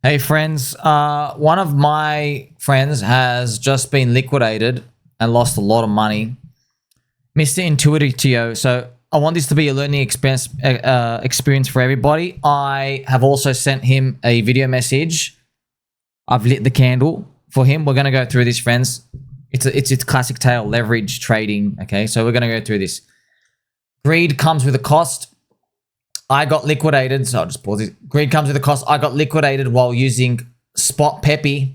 Hey friends, one of my friends has just been liquidated and lost a lot of money. Mr. Intuitio. So I want this to be a learning experience for everybody. I have also sent him a video message. I've lit the candle for him. We're going to go through this, friends. It's classic tale, leverage trading. Okay, so we're going to go through this. Greed comes with a cost. I got liquidated, so I'll just pause it. Greed comes with a cost. I got liquidated while using spot PEPE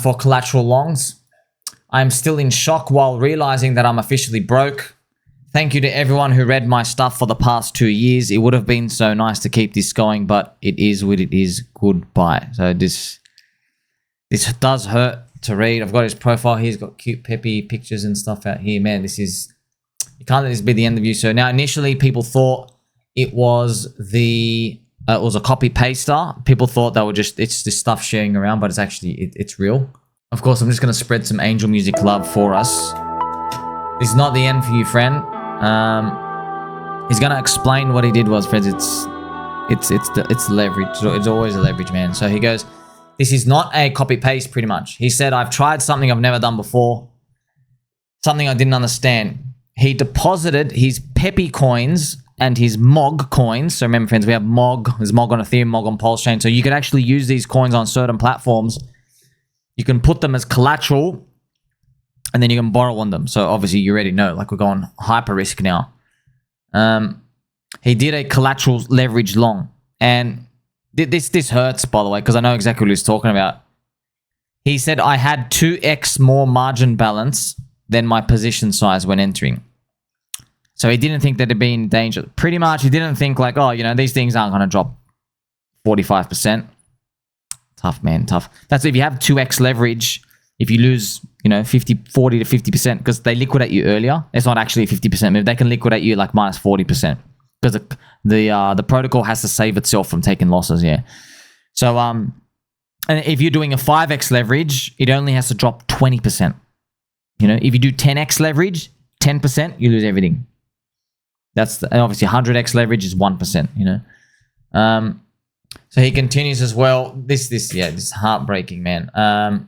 for collateral longs. I'm still in shock while realizing that I'm officially broke. Thank you to everyone who read my stuff for the past 2 years. It would have been so nice to keep this going, but it is what it is. Goodbye. So this does hurt to read. I've got his profile here. He's got cute PEPE pictures and stuff out here. Man, this is... You can't let this be the end of you. So now initially people thought it was a copy paster. People thought they were it's just stuff sharing around, but it's actually it's real. Of course, I'm just gonna spread some angel music love for us. This is not the end for you, friend. He's gonna explain what he did was, friends. It's leverage. It's always a leverage, man. So he goes, this is not a copy paste, pretty much. He said, I've tried something I've never done before, something I didn't understand. He deposited his PEPE coins and his MOG coins. So remember, friends, we have MOG. There's MOG on Ethereum, MOG on Pulse Chain. So you can actually use these coins on certain platforms. You can put them as collateral and then you can borrow on them. So obviously you already know, like we're going hyper risk now. He did a collateral leverage long. And this hurts, by the way, because I know exactly what he's talking about. He said, I had 2x more margin balance than my position size when entering. So he didn't think that it'd be in danger. Pretty much, he didn't think like, oh, you know, these things aren't going to drop 45%. Tough, man, tough. That's if you have 2x leverage, if you lose, you know, 40 to 50%, because they liquidate you earlier. It's not actually a 50% move. They can liquidate you like minus 40%. Because the protocol has to save itself from taking losses, yeah. So, and if you're doing a 5x leverage, it only has to drop 20%. You know, if you do 10x leverage, 10%, you lose everything. That's and obviously 100x leverage is 1%, you know. So he continues as well. This is heartbreaking, man.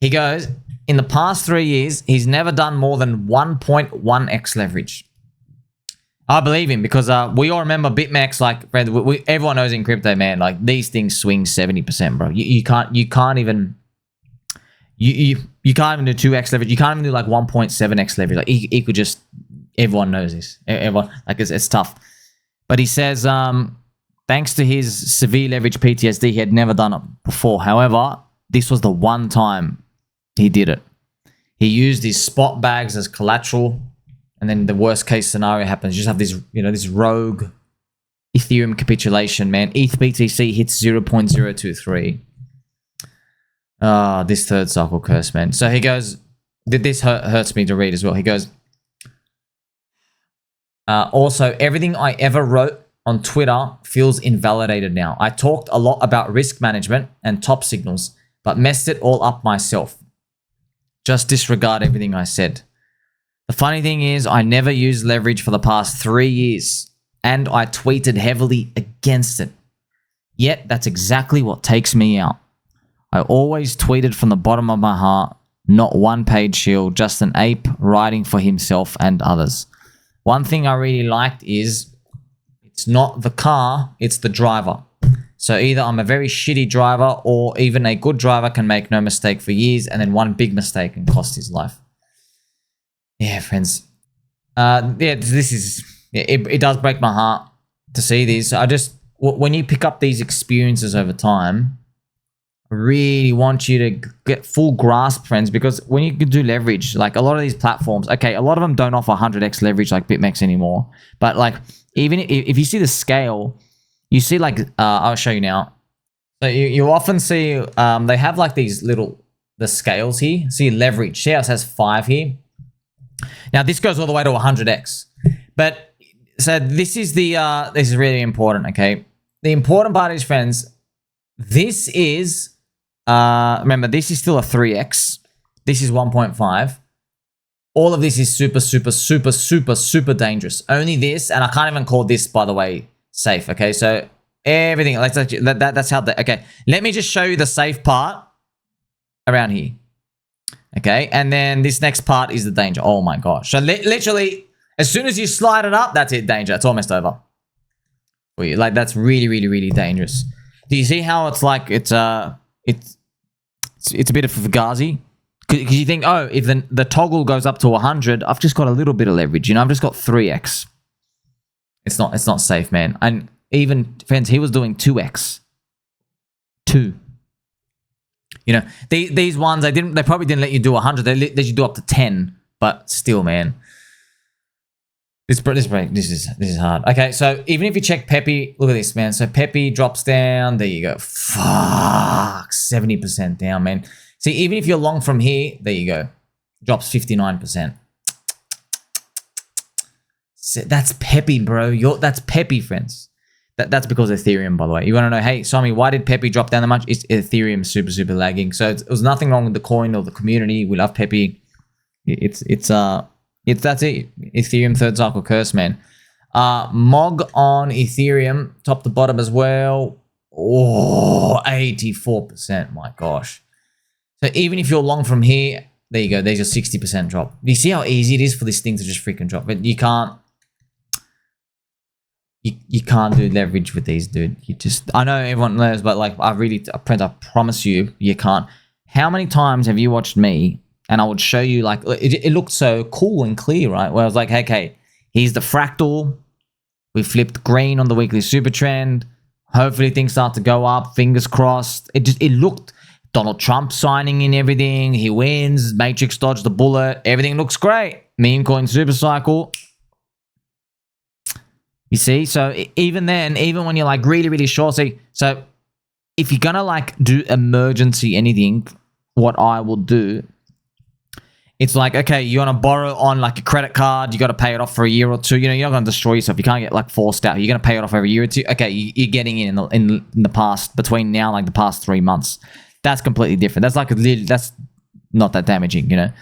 He goes, in the past 3 years, he's never done more than 1.1x leverage. I believe him because we all remember BitMEX, like everyone knows in crypto, man, like these things swing 70%, bro. You can't even do 2x leverage. You can't even do like 1.7x leverage. Like he could just, everyone knows this. Everyone, like it's tough. But he says, thanks to his severe leverage PTSD, he had never done it before. However, this was the one time he did it. He used his spot bags as collateral, and then the worst case scenario happens. You just have this, you know, this rogue Ethereum capitulation, man. ETH BTC hits 0.023. This third cycle curse, man. So he goes, this hurts me to read as well. He goes, also, everything I ever wrote on Twitter feels invalidated now. I talked a lot about risk management and top signals, but messed it all up myself. Just disregard everything I said. The funny thing is, I never used leverage for the past 3 years, and I tweeted heavily against it. Yet, that's exactly what takes me out. I always tweeted from the bottom of my heart, not one paid shield, just an ape writing for himself and others. One thing I really liked is, it's not the car, it's the driver. So either I'm a very shitty driver or even a good driver can make no mistake for years and then one big mistake can cost his life. Yeah, friends. This is... It does break my heart to see this. When you pick up these experiences over time, I really want you to get full grasp, friends, because when you do leverage, like a lot of these platforms, okay, a lot of them don't offer 100x leverage like BitMEX anymore. But like, even if you see the scale, you see like, I'll show you now. So you often see, they have like these the scales here. See leverage, see how it says 5 here? Now this goes all the way to 100x. But so this is this is really important, okay? The important part is, friends, this is, remember, this is still a 3x. This is 1.5. All of this is super, super, super, super, super dangerous. Only this, and I can't even call this, by the way, safe, okay? So Everything. Like that's how the, okay. Let me just show you the safe part around here. Okay. And then this next part is the danger. Oh my gosh. So literally, as soon as you slide it up, that's it, danger. It's almost over. For you. Like, that's really, really, really dangerous. Do you see how it's like, it's a bit of fugazi? Because you think, oh, if the toggle goes up to 100, I've just got a little bit of leverage. You know, I've just got 3x. It's not safe, man. And even, friends, he was doing 2x. 2. You know, these ones, they probably didn't let you do 100. They let you do up to 10. But still, man. This is hard. Okay, so even if you check PEPE, look at this, man. So PEPE drops down. There you go. Fuck. 70% down, man. See, even if you're long from here, there you go. Drops 59%. So that's PEPE, bro. That's PEPE, friends. That's because of Ethereum, by the way. You want to know, hey, Somi, why did PEPE drop down that much? It's Ethereum super, super lagging. So it was nothing wrong with the coin or the community. We love PEPE. That's it. Ethereum third cycle curse, man. MOG on Ethereum, top to bottom as well. Oh, 84%. My gosh. So even if you're long from here, there you go. There's your 60% drop. Do you see how easy it is for this thing to just freaking drop? But you can't. You can't do leverage with these, dude. You just. I know everyone knows, but like I promise you, you can't. How many times have you watched me? And I would show you, like, it looked so cool and clear, right? Where I was like, okay, here's the fractal. We flipped green on the weekly super trend. Hopefully things start to go up. Fingers crossed. It looked Donald Trump signing in everything. He wins. Matrix dodged the bullet. Everything looks great. Meme coin super cycle. You see? So even then, even when you're like really, really short, so if you're going to like do emergency anything, what I will do, it's like, okay, you want to borrow on like a credit card. You got to pay it off for a year or two. You know, you're not going to destroy yourself. You can't get like forced out. You're going to pay it off every year or two. Okay, you're getting in the past, between now, like the past 3 months. That's completely different. That's like that's not that damaging, you know.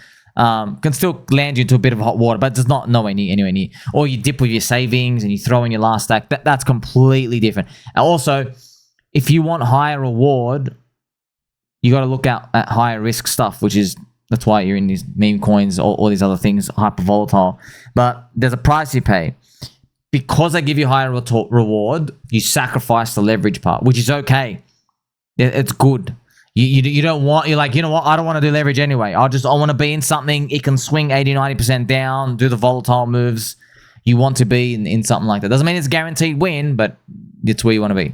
Can still land you into a bit of hot water, but it's not anywhere near. Or you dip with your savings and you throw in your last stack. That's completely different. And also, if you want higher reward, you got to look out at higher risk stuff, which is, that's why you're in these meme coins, all these other things, hyper volatile. But there's a price you pay. Because they give you higher reward, you sacrifice the leverage part, which is okay. It's good. You don't want, you're like, you know what, I don't want to do leverage anyway. I want to be in something, it can swing 80-90% down, do the volatile moves. You want to be in something like that. Doesn't mean it's a guaranteed win, but it's where you want to be.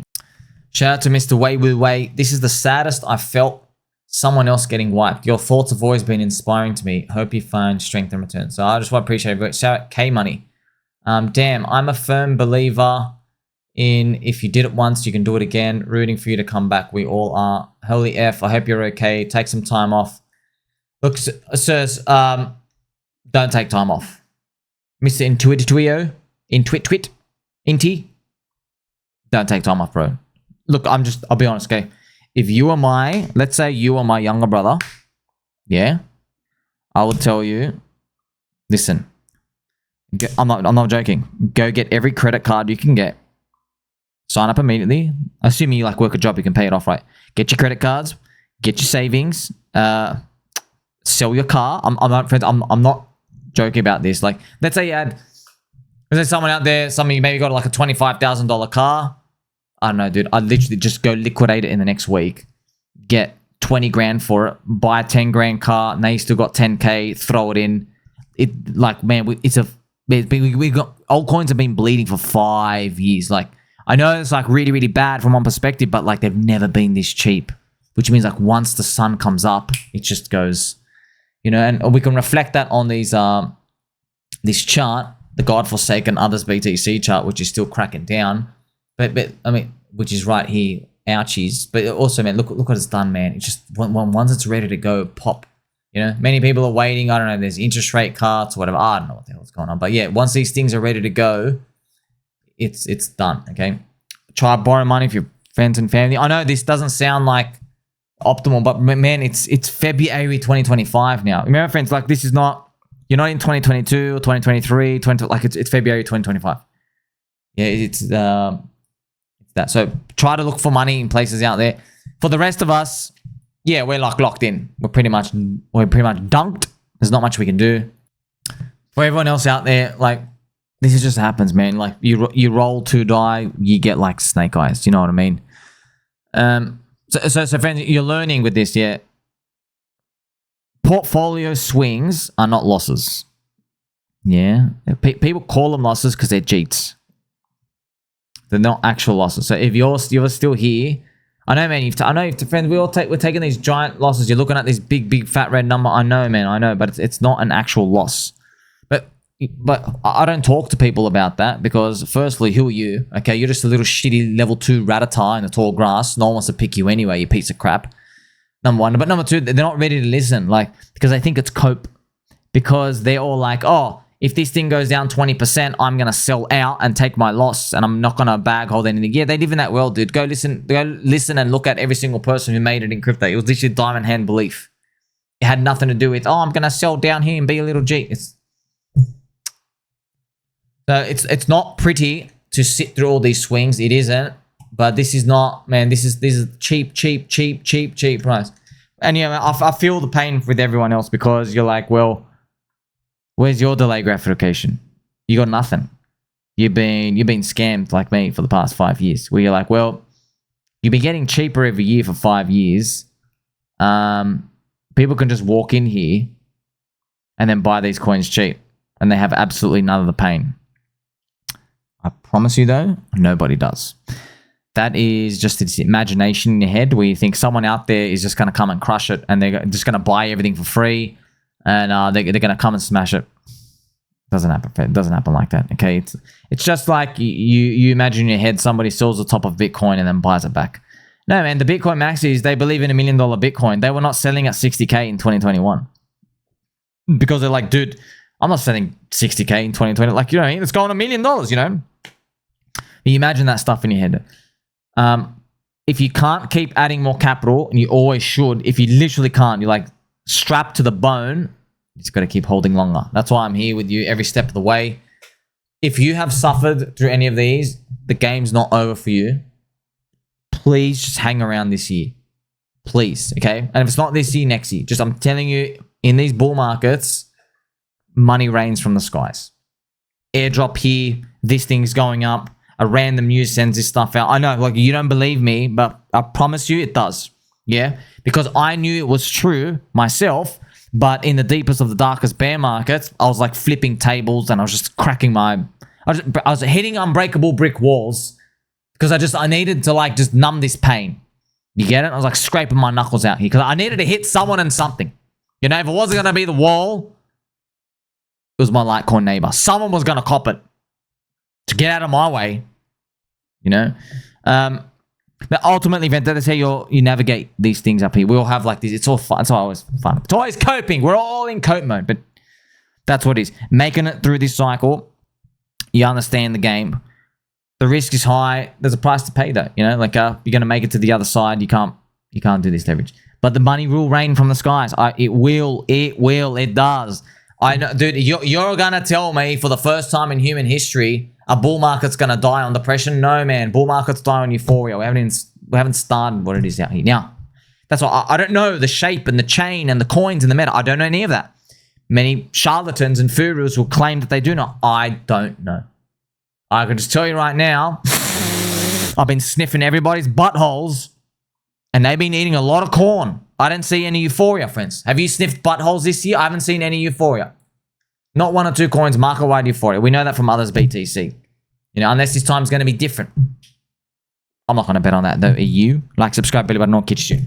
Shout out to Mr. Way Woo Way. This is the saddest I felt someone else getting wiped. Your thoughts have always been inspiring to me. Hope you find strength and return. So I just want to appreciate it. Shout out K Money. Damn, I'm a firm believer in if you did it once, you can do it again. Rooting for you to come back. We all are. Holy F, I hope you're okay. Take some time off. Look, sirs, don't take time off. Mr. Intuitio, Inti, don't take time off, bro. Look, I'll be honest, okay? If you are let's say you are my younger brother, yeah, I would tell you, listen, I'm not joking. Go get every credit card you can get. Sign up immediately. Assuming you like work a job, you can pay it off, right? Get your credit cards, get your savings, sell your car. I'm not joking about this. Like, let's say there's someone out there, you maybe got like a $25,000 car. I don't know, dude. I'd literally just go liquidate it in the next week. Get 20 grand for it. Buy a 10 grand car. Now you still got 10K. Throw it in. It, like, man, we got, altcoins have been bleeding for 5 years. Like, I know it's like really, really bad from one perspective, but like they've never been this cheap. Which means like once the sun comes up, it just goes, you know, and we can reflect that on these this chart, the Godforsaken Others BTC chart, which is still cracking down. But I mean, which is right here, ouchies. But also, man, look what it's done, man. It's just once it's ready to go, pop. You know, many people are waiting. I don't know. There's interest rate cuts, whatever. I don't know what the hell's going on. But yeah, once these things are ready to go, it's done. Okay, try to borrow money for your friends and family. I know this doesn't sound like optimal, but man, it's February 2025 now. Remember, friends, like this is not. You're not in 2022 or 2023. Like it's February 2025. Yeah, it's that that. So try to look for money in places out there. For the rest of us, yeah, we're like locked in. We're pretty much dunked. There's not much we can do. For everyone else out there, like, this is just happens, man. Like, you roll to die, you get like snake eyes. Do you know what I mean? So friends, you're learning with this, yeah. Portfolio swings are not losses. Yeah, people call them losses because they're cheats. They're not actual losses. So if you're still here, I know, man. Friends. We're taking these giant losses. You're looking at this big fat red number. I know, man. I know, but it's not an actual loss. But I don't talk to people about that because, firstly, who are you? Okay, you're just a little shitty level 2 ratata in the tall grass. No one wants to pick you anyway, you piece of crap. Number one. But number two, they're not ready to listen, like, because they think it's cope. Because they're all like, oh, if this thing goes down 20%, I'm going to sell out and take my loss and I'm not going to bag hold anything. Yeah, they live in that world, dude. Go listen and look at every single person who made it in crypto. It was literally diamond hand belief. It had nothing to do with, oh, I'm going to sell down here and be a little G. It's not pretty to sit through all these swings. It isn't. But this is not, man, this is cheap price. And yeah, I feel the pain with everyone else because you're like, well, where's your delay gratification? You got nothing. You've been scammed like me for the past 5 years. Where you're like, well, you've been getting cheaper every year for 5 years. People can just walk in here and then buy these coins cheap. And they have absolutely none of the pain. I promise you though, nobody does. That is just this imagination in your head where you think someone out there is just going to come and crush it and they're just going to buy everything for free and they're going to come and smash it. Doesn't happen. It doesn't happen like that. Okay, it's just like you imagine in your head somebody sells the top of Bitcoin and then buys it back. No, man, the Bitcoin maxis, they believe in $1 million Bitcoin. They were not selling at 60K in 2021 because they're like, dude, I'm not selling 60K in 2020. Like, you know what I mean? It's going $1 million, you know? You imagine that stuff in your head. If you can't keep adding more capital, and you always should, if you literally can't, you're like strapped to the bone, you just got to keep holding longer. That's why I'm here with you every step of the way. If you have suffered through any of these, the game's not over for you. Please just hang around this year. Please, okay? And if it's not this year, next year. Just, I'm telling you, in these bull markets, money rains from the skies. Airdrop here, this thing's going up. A random news sends this stuff out. I know, like, you don't believe me, but I promise you it does. Yeah? Because I knew it was true myself, but in the deepest of the darkest bear markets, I was like flipping tables and I was just cracking I was hitting unbreakable brick walls because I needed to like just numb this pain. You get it? I was like scraping my knuckles out here because I needed to hit someone and something. You know, if it wasn't going to be the wall, it was my Litecoin neighbor. Someone was going to cop it to get out of my way, you know? But ultimately, that's how you navigate these things up here. We all have like this. It's all fun. It's always fun. It's always coping. We're all in cope mode, but that's what it is. Making it through this cycle, you understand the game. The risk is high. There's a price to pay though, you know? Like, you're going to make it to the other side. You can't do this leverage. But the money will rain from the skies. It does. I know, dude, you're going to tell me for the first time in human history, a bull market's going to die on depression? No, man. Bull markets die on euphoria. We haven't started what it is out here. Now, that's why I don't know the shape and the chain and the coins and the meta. I don't know any of that. Many charlatans and furus will claim that they do not. I don't know. I can just tell you right now, I've been sniffing everybody's buttholes and they've been eating a lot of corn. I didn't see any euphoria, friends. Have you sniffed buttholes this year? I haven't seen any euphoria. Not 1 or 2 coins, market-wide euphoria. We know that from others, BTC. You know, unless this time's going to be different. I'm not going to bet on that, though. Are you? Like, subscribe, belly button, or catch you.